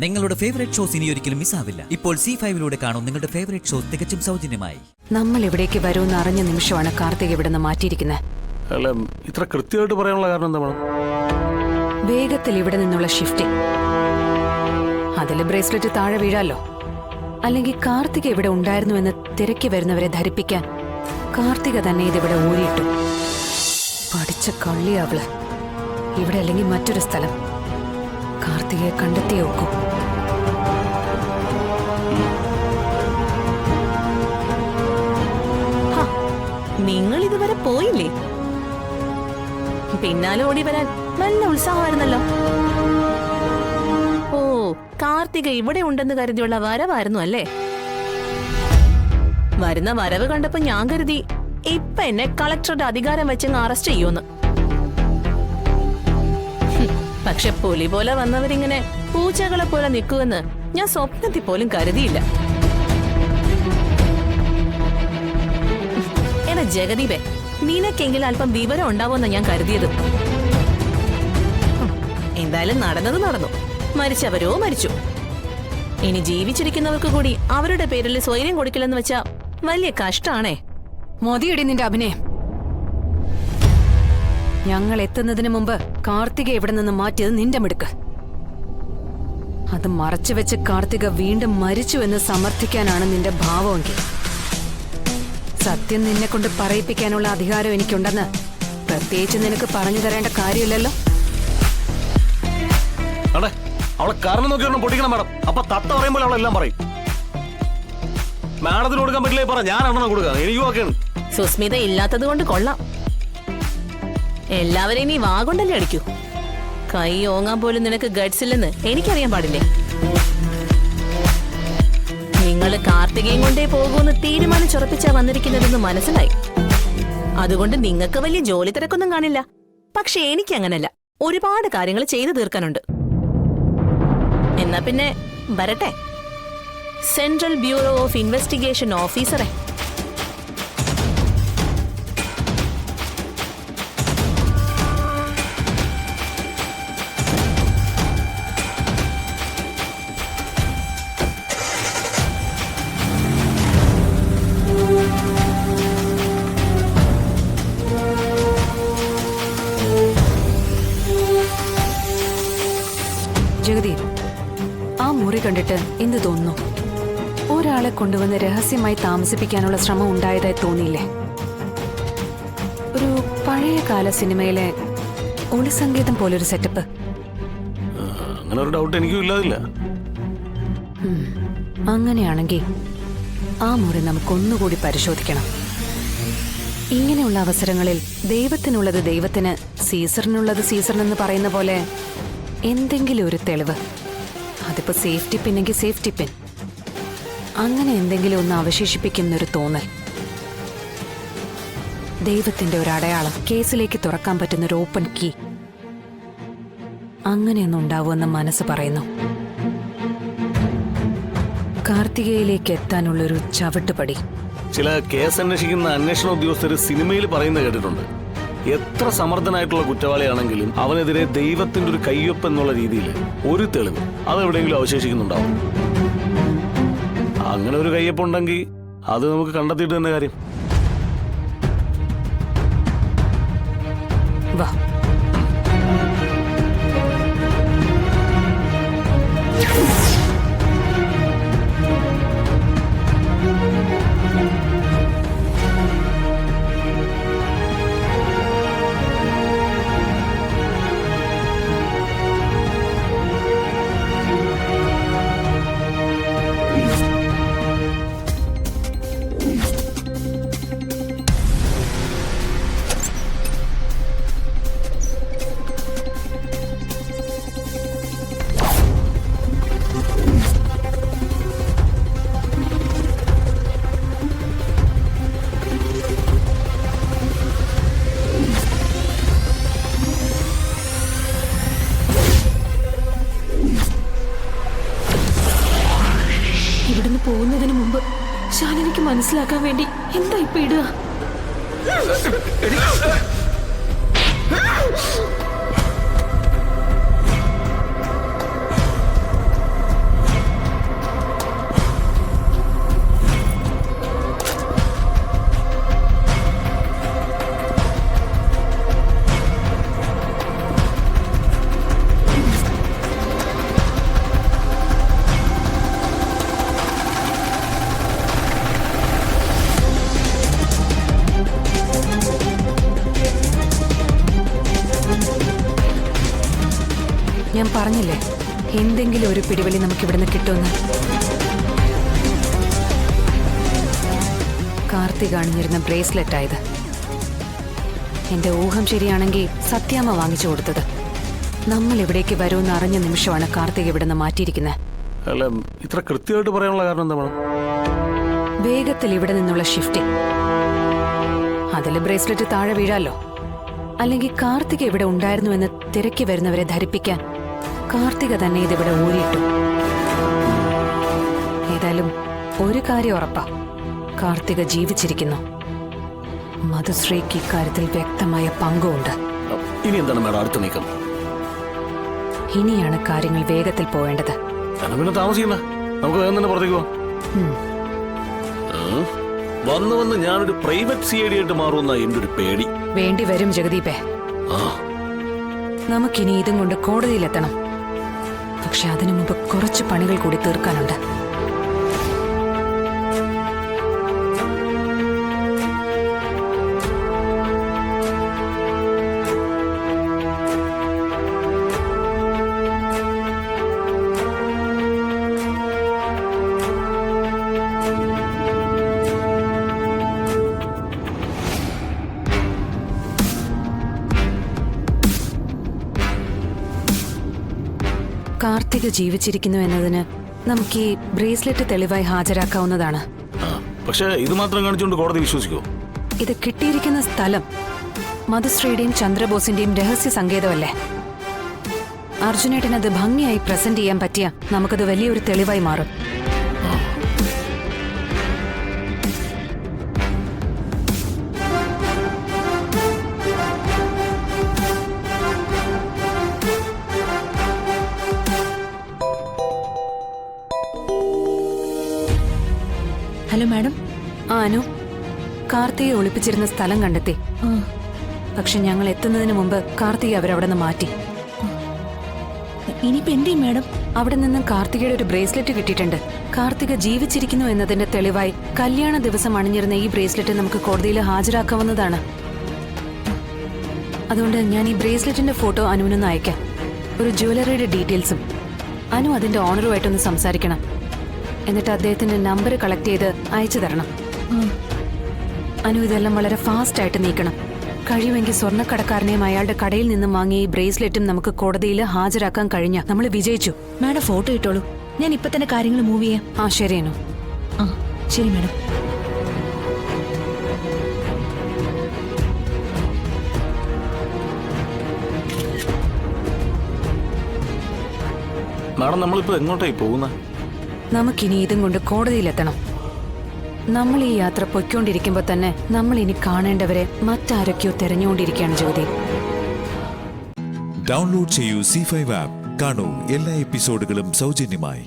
നിങ്ങളുടെ favourite shows ഇനി ഒരിക്കലും മിസ്സാവില്ല. ഇപ്പോൾ C5 കാണും നിങ്ങളുടെ ഫേവറേറ്റ് ഷോസ് തികച്ചും സൗജന്യമായി. നമ്മൾ ഇവിടേക്ക് വരുമെന്ന് അറിഞ്ഞ നിമിഷമാണ് കാർത്തിക് ഇവിടെ നിന്ന് മാറ്റിയിരിക്കുന്നത്. അല്ല, ഇത്ര കൃത്യമായിട്ട് പറയാനുള്ള കാരണം എന്താ മാഡം? വേഗത്തിൽ ഇവിടെ നിന്നുള്ള ഷിഫ്റ്റിംഗ്. അതില് ബ്രേസ്ലെറ്റ് താഴെ വീഴാലോ. അല്ലെങ്കിൽ കാർത്തിക് ഇവിടെ ഉണ്ടായിരുന്നു എന്ന് തിരക്കി വരുന്നവരെ ധരിപ്പിക്കാൻ കാർത്തിക തന്നെ ഇതിവിടെ ഊരിയിട്ടു. പഠിച്ച കള്ളി അവള്. ഇവിടെ അല്ലെങ്കിൽ മറ്റൊരു സ്ഥലം. കാർത്തികയെ കണ്ടെത്തിയേ ഒക്കൂ. നിങ്ങൾ ഇതുവരെ പോയില്ലേ? പിന്നാലെ ഓടി വരാൻ നല്ല ഉത്സാഹമായിരുന്നല്ലോ. ഓ, കാർത്തിക ഇവിടെ ഉണ്ടെന്ന് കരുതിയുള്ള വരവായിരുന്നു അല്ലേ? വരുന്ന വരവ് കണ്ടപ്പോ ഞാൻ കരുതി ഇപ്പൊ എന്നെ കളക്ടറുടെ അധികാരം വെച്ചങ്ങ് അറസ്റ്റ് ചെയ്യൂന്ന്. പക്ഷെ പുലി പോലെ വന്നവരിങ്ങനെ പൂച്ചകളെ പോലെ നിൽക്കുമെന്ന് ഞാൻ സ്വപ്നത്തിൽ പോലും കരുതിയില്ല. എടാ ജഗദീപേ, നിനക്കെങ്കിലും അല്പം വിവരം ഉണ്ടാവുമെന്ന് ഞാൻ കരുതിയത്. എന്തായാലും നടന്നത് നടന്നു. മരിച്ചവരോ മരിച്ചു. ഇനി ജീവിച്ചിരിക്കുന്നവർക്ക് കൂടി അവരുടെ പേരിൽ സ്വൈര്യം കൊടുക്കില്ലെന്ന് വെച്ചാ വലിയ കഷ്ടാണേ. മതിയടി നിന്റെ അഭിനയം. ഞങ്ങൾ എത്തുന്നതിന് മുമ്പ് കാർത്തിക ഇവിടെ നിന്ന് മാറ്റിയത് നിന്റെ മിടുക്ക്. അത് മറച്ചുവെച്ച് കാർത്തിക വീണ്ടും മരിച്ചു എന്ന് സമർത്ഥിക്കാനാണ് നിന്റെ ഭാവമെങ്കിൽ സത്യം നിന്നെ കൊണ്ട് പറയിപ്പിക്കാനുള്ള അധികാരം എനിക്കുണ്ടെന്ന് പ്രത്യേകിച്ച് നിനക്ക് പറഞ്ഞു തരേണ്ട കാര്യമില്ലല്ലോ. അവളെ കാരണം നോക്കി പൊട്ടിക്കണം മാഡം. അപ്പൊ തത്ത പറയുമ്പോൾ അവളെല്ലാം പറയും. മാഡത്തിന് കൊടുക്കാൻ പറ്റില്ലേ? പറ, ഞാൻ എണ്ണം കൊടുക്കാം. എനിക്കും ഒക്കെയാണ്. സുസ്മിത ഇല്ലാത്തത് കൊണ്ട് കൊള്ളാം. എല്ലാവരെയും നീ വാ കൊണ്ടല്ലേ അടിക്കൂ. കൈ ഓങ്ങാൻ പോലും നിനക്ക് ഗഡ്സ് ഇല്ലെന്ന് എനിക്കറിയാൻ പാടില്ലേ? നിങ്ങള് കാർത്തികയും കൊണ്ടേ പോകൂന്ന് തീരുമാനിച്ചുറപ്പിച്ചാ വന്നിരിക്കുന്നതെന്ന് മനസ്സിലായി. അതുകൊണ്ട് നിങ്ങൾക്ക് വലിയ ജോലി തിരക്കൊന്നും കാണില്ല. പക്ഷെ എനിക്ക് അങ്ങനല്ല. ഒരുപാട് കാര്യങ്ങൾ ചെയ്തു തീർക്കാനുണ്ട്. എന്നാ പിന്നെ വരട്ടെ. സെൻട്രൽ ബ്യൂറോ ഓഫ് ഇൻവെസ്റ്റിഗേഷൻ ഓഫീസറെ. ജഗദീപ്, ആ മുറി കണ്ടിട്ട് എന്ത് തോന്നുന്നു? ഒരാളെ കൊണ്ടുവന്ന് രഹസ്യമായി താമസിപ്പിക്കാനുള്ള ശ്രമം ഉണ്ടായതായി തോന്നിയില്ലേ? ഒരു പഴയകാല സിനിമയിലെ ഒളിസംഗീതം പോലൊരു സെറ്റപ്പ്. അങ്ങനെ ഒരു ഡൗട്ട് എനിക്കും ഇല്ലാതില്ല. അങ്ങനെയാണെങ്കിൽ ആ മുറി നമുക്കൊന്നുകൂടി പരിശോധിക്കണം. ഇങ്ങനെയുള്ള അവസരങ്ങളിൽ ദൈവത്തിനുള്ളത് ദൈവത്തിന്, സീസറിനുള്ളത് സീസറിനെന്ന് പറയുന്ന പോലെ എന്തെങ്കിലും ഒരു തെളിവ്. അതിപ്പോ സേഫ്റ്റി പിന്നെങ്കിൽ സേഫ്റ്റി പിൻ, അങ്ങനെ എന്തെങ്കിലും ഒന്ന് അവശേഷിപ്പിക്കുന്നൊരു തോന്നൽ. ദൈവത്തിന്റെ ഒരു അടയാളം, കേസിലേക്ക് തുറക്കാൻ പറ്റുന്നൊരു ഓപ്പൺ കീ, അങ്ങനെയൊന്നും ഉണ്ടാവുമെന്ന് മനസ്സ് പറയുന്നു. കാർത്തികയിലേക്ക് എത്താനുള്ളൊരു ചവിട്ടുപടി. ചില കേസ് അന്വേഷിക്കുന്ന അന്വേഷണ ഉദ്യോഗസ്ഥർ സിനിമയിൽ പറയുന്നത് കേട്ടിട്ടുണ്ട്. എത്ര സമർത്ഥനായിട്ടുള്ള കുറ്റവാളിയാണെങ്കിലും അവനെതിരെ ദൈവത്തിന്റെ ഒരു കയ്യൊപ്പ് എന്നുള്ള രീതിയിൽ ഒരു തെളിവ് അതെവിടെയെങ്കിലും അവശേഷിക്കുന്നുണ്ടാവും. അങ്ങനെ ഒരു കയ്യൊപ്പ് ഉണ്ടെങ്കിൽ അത് നമുക്ക് കണ്ടെത്തിയിട്ട് തന്നെ കാര്യം. വാ. പോകുന്നതിന് മുമ്പ് ശാലിനിക്ക് മനസ്സിലാക്കാൻ വേണ്ടി എന്താ ഇപ്പൊ ഇടുക? എന്തെങ്കിലും ഒരു പിടിവലി നമുക്ക് ഇവിടുന്ന് കിട്ടുമെന്ന്. കാർത്തിക് അണിഞ്ഞിരുന്ന ബ്രേസ്ലെറ്റ് ആയത്. എന്റെ ഊഹം ശരിയാണെങ്കിൽ സത്യാമ്മ വാങ്ങിച്ചു കൊടുത്തത്. നമ്മൾ ഇവിടേക്ക് വരുമെന്ന് അറിഞ്ഞ നിമിഷമാണ് കാർത്തിക് ഇവിടുന്ന് മാറ്റിയിരിക്കുന്നത്. അല്ല, ഇത്ര കൃത്യമായിട്ട് പറയാനുള്ള കാരണം എന്താ മാഡം? വേഗത്തിൽ ഇവിടെ നിന്നുള്ള ഷിഫ്റ്റിംഗ്. അതിൽ ബ്രേസ്ലെറ്റ് താഴെ വീഴാലോ. അല്ലെങ്കിൽ കാർത്തിക് ഇവിടെ ഉണ്ടായിരുന്നുവെന്ന് തിരക്കി വരുന്നവരെ ധരിപ്പിക്കാൻ കാർത്തിക തന്നെ ഇതിവിടെ ഊരിയിട്ടു. ഏതായാലും ഒരു കാര്യം ഉറപ്പാ, കാർത്തിക ജീവിച്ചിരിക്കുന്നു. മധുശ്രീക്ക് ഇക്കാര്യത്തിൽ വ്യക്തമായ പങ്കുണ്ട്. ഇനി എന്താണ് മാഡം അടുത്ത നീക്കം? ഇനിയാണ് കാര്യങ്ങൾ വേഗത്തിൽ പോവേണ്ടത്. എന്നാ പിന്നെ താമസിക്കണ്ട, നമുക്ക് വേഗം തന്നെ പുറത്തേക്ക് പോവാം. വന്ന് വന്ന് ഞാനൊരു പ്രൈവറ്റ് CID ആയിട്ട് മാറുമെന്ന എന്റെ ഒരു പേടി. വേണ്ടി വരും ജഗദീപേ. നമുക്കിനി ഇതും കൊണ്ട് കോടതിയിലെത്തണം. പക്ഷെ അതിനു മുമ്പ് കുറച്ച് പണികൾ കൂടി തീർക്കാനുണ്ട്. കാർത്തിക ജീവിച്ചിരിക്കുന്നു എന്നതിന് നമുക്ക് ഈ ബ്രേസ്ലെറ്റ് തെളിവായി ഹാജരാക്കാവുന്നതാണ്. പക്ഷെ ഇത് മാത്രം കാണിച്ചുകൊണ്ട് കോടതി വിശ്വസിക്കുമോ? ഇത് കിട്ടിയിരിക്കുന്ന സ്ഥലം മധുശ്രീയുടെയും ചന്ദ്രബോസിന്റെയും രഹസ്യ സങ്കേതമല്ലേ? അർജുനേട്ടനത് ഭംഗിയായി പ്രസന്റ് ചെയ്യാൻ പറ്റിയ നമുക്കത് വലിയൊരു തെളിവായി മാറും. Hello madam. അനു, കാർത്തികയെ ഒളിപ്പിച്ചിരുന്ന സ്ഥലം കണ്ടെത്തി. പക്ഷെ ഞങ്ങൾ എത്തുന്നതിന് മുമ്പ് കാർത്തിക അവരവിടെ നിന്ന് മാറ്റി. ഇനിയിപ്പോ എന്തേ മാഡം? അവിടെ നിന്ന് കാർത്തികയുടെ ഒരു ബ്രേസ്ലെറ്റ് കിട്ടിയിട്ടുണ്ട്. കാർത്തിക ജീവിച്ചിരിക്കുന്നു എന്നതിന്റെ തെളിവായി കല്യാണ ദിവസം അണിഞ്ഞിരുന്ന ഈ ബ്രേസ്ലെറ്റ് നമുക്ക് കോടതിയിൽ ഹാജരാക്കാവുന്നതാണ്. അതുകൊണ്ട് ഞാൻ ഈ ബ്രേസ്ലെറ്റിന്റെ ഫോട്ടോ അനുവിനൊന്ന് അയക്കാം. ഒരു ജ്വല്ലറിയുടെ ഡീറ്റെയിൽസും. അനു അതിന്റെ ഓണറുമായിട്ടൊന്ന് സംസാരിക്കണം. എന്നിട്ട് അദ്ദേഹത്തിന്റെ നമ്പർ കളക്ട് ചെയ്ത് അയച്ചു തരണം. അനു ഇതെല്ലാം വളരെ ഫാസ്റ്റ് ആയിട്ട് നീക്കണം. കഴിയുമെങ്കിൽ സ്വർണ്ണക്കടക്കാരനെയും അയാളുടെ കടയിൽ നിന്നും വാങ്ങിയ ഈ ബ്രേസ്ലെറ്റും നമുക്ക് കോടതിയിൽ ഹാജരാക്കാൻ കഴിഞ്ഞ നമ്മൾ വിജയിച്ചു. മാഡം ഫോട്ടോ ഇട്ടോളൂ, ഞാൻ ഇപ്പൊ തന്നെ കാര്യങ്ങൾ മൂവ് ചെയ്യാം. ശരി അനു. ശരി മാഡം. മാഡം, നമ്മളിപ്പോ എങ്ങോട്ടായി പോകുന്നത്? നമുക്കിനി ഇതും കൊണ്ട് കോടതിയിലെത്തണം. നമ്മൾ ഈ യാത്ര പൊയ്ക്കൊണ്ടിരിക്കുമ്പോൾ തന്നെ നമ്മൾ ഇനി കാണേണ്ടവരെ മറ്റാരൊക്കെയോ തെരഞ്ഞുകൊണ്ടിരിക്കുകയാണ് ജ്യോതി. ഡൗൺലോഡ് ചെയ്യൂ C5 ആപ്പ്. കാണൂ എല്ലാ എപ്പിസോഡുകളും സൗജന്യമായി.